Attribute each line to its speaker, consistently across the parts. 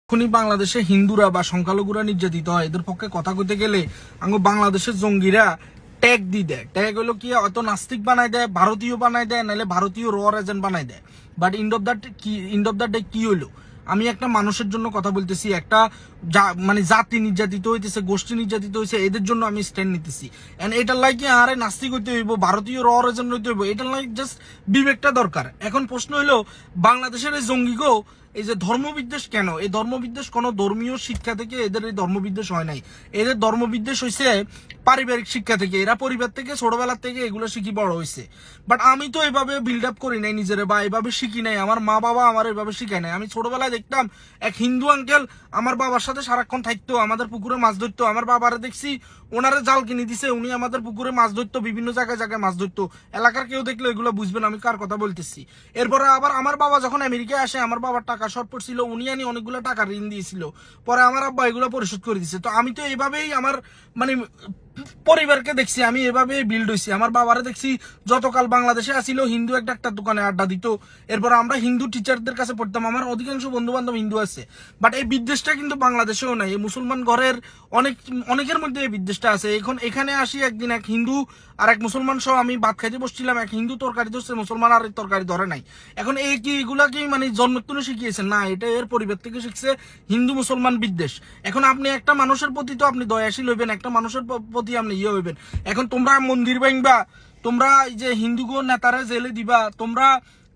Speaker 1: এখনই বাংলাদেশে হিন্দুরা বা সংখ্যালঘুরা নির্যাতিত হয়, এদের পক্ষে কথা কইতে গেলে বাংলাদেশের জঙ্গিরা ট্যাগ দিয়ে দেয়। ট্যাগ হলো কি, হয়তো নাস্তিক বানাই দেয়, ভারতীয় বানাই দেয়, নাহলে ভারতীয় র এজেন্ট বানাই দেয়। But end of the day কি হইলো, আমি একটা মানুষের জন্য কথা বলতেছি, একটা জাতি নির্যাতিত হইতেছে, গোষ্ঠী নির্যাতিত হয়েছে, এদের জন্য আমি স্ট্যান্ড নিতেছি। এন্ড এটার লাগে আরে নাস্তিক হইতে হইব, ভারতীয় র এজেন্ট হইতে হইব, এটার লাগে জাস্ট বিবেকটা দরকার। এখন প্রশ্ন হইলো, বাংলাদেশের এই জঙ্গিগো এই যে ধর্মবিদ্বেষ কেন? এই ধর্মবিদ্বেষ কোন ধর্মীয় শিক্ষা থেকে এদের এই ধর্মবিদ্বেষ হয় নাই। এদের ধর্মবিদ্বেষ হয়েছে পারিবারিক শিক্ষা থেকে। এরা পরিবার থেকে ছোটবেলা থেকে এগুলো শিখি বড় হয়েছে। বাট আমি তো এভাবে বিল্ড আপ করি নাই নিজের, বা এভাবে শিখি নাই, আমার মা বাবা আমার এভাবে শিখায় নাই। আমি ছোটবেলায় দেখতাম এক হিন্দু আঙ্কেল আমার বাবার সাথে সারাক্ষণ থাকতো, আমাদের পুকুরে মাছ ধরতো। আমার বাবারে দেখছি ওনারে জাল কিনে দিছে, উনি আমাদের পুকুরে মাছ ধরতো, বিভিন্ন জায়গায় জায়গায় মাছ ধরতো। এলাকার কেউ দেখলে এগুলো বুঝবেন আমি কার কথা বলতেছি। এরপরে আবার আমার বাবা যখন আমেরিকায় আসে, আমার বাবার টাকা শর্ট পড়ছিল, উনি আনি অনেকগুলো টাকা ঋণ দিয়েছিল, পরে আমার আব্বা এগুলো পরিশোধ করে দিচ্ছে। তো আমি তো এভাবেই আমার পরিবারকে দেখছি, আমি এভাবে বিল্ড হয়েছি। আমার বাবারে দেখছি যতকাল বাংলাদেশে আসিল হিন্দু এক ডাক্তার দোকানে আড্ডা দিত, এরপর আমরা হিন্দু টিচারদের কাছে পড়তাম, আমার অধিকাংশ বন্ধু বান্ধব হিন্দু আছে। বাট এই বিদ্বেষটা কিন্তু বাংলাদেশেও নাই, এই মুসলমান ঘরের অনেকের মধ্যে এই বিদ্বেষটা আছে। এখন এখানে আসি একদিন এক হিন্দু আর এক মুসলমান সহ আমি ভাত খাইতে বসছিলাম, এক হিন্দু তরকারি ধরছে, মুসলমান আর তরকারি ধরে নাই। এখন এই কি এগুলা কি জন্মত্বনে শিখিয়েছেন? না, এটা এর পরিবার থেকে শিখছে হিন্দু মুসলমান বিদ্বেষ। এখন আপনি একটা মানুষের প্রতি তো আপনি দয়াশীল হইবেন, একটা মানুষের প্রতি আপনি ইয়ে হইবেন। এখন তোমরা মন্দির ভাঙবা, তোমরা এই যে হিন্দুগো নেতারা জেলে দিবা, তোমরা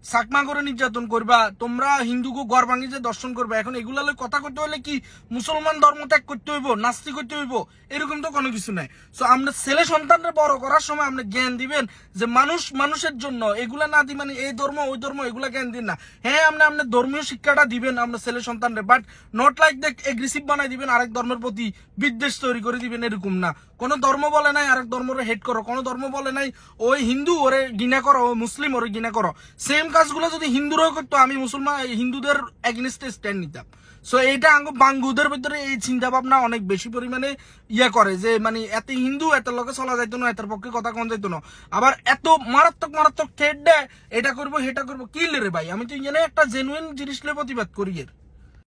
Speaker 1: চাকমা করে নির্যাতন করবা, তোমরা হিন্দুকে ঘর ভাঙি যে দর্শন করবা। এখন এগুলা কথা করতে হলে কি মুসলমান ধর্ম ত্যাগ করতে হইব, নাস্তিক করতে হইব? এরকম তো কোনো কিছু নাই। সো আমরা ছেলে সন্তানরা বড় করার সময় আপনি জ্ঞান দিবেন যে মানুষের জন্য এগুলা না দি, এই ধর্ম ওই ধর্ম এগুলা জ্ঞান দিন না। হ্যাঁ, আপনার ধর্মীয় শিক্ষাটা দিবেন আপনার ছেলে সন্তানরা, but not like that aggressive বানাই দিবেন, আরেক ধর্মের প্রতি বিদ্বেষ তৈরি করে দিবেন, এরকম না। কোন ধর্ম বলে নাই আরেক ধর্মরে হেট করো, কোন ধর্ম বলে নাই ওই হিন্দু ওরে ঘৃণা করো, ওই মুসলিম ওরে ঘৃণা করো। সেম কাজগুলো যদি হিন্দুরাও করতো, আমি মুসলমান হিন্দুদের এগেইনস্টে স্ট্যান্ড নিতাম। সো এইটা বাঙ্গুদের ভিতরে এই চিন্তা ভাবনা অনেক বেশি পরিমাণে করে যে এত হিন্দু এত লোকে চলা যাইতো না, এটার পক্ষে কথা কন যাইতো না। আবার এত মারাত্মক থ্রেট দেয়, এটা করবো সেটা করবো, কি রে ভাই? আমি তো একটা জেনুইন জিনিস প্রতিবাদ করি এর।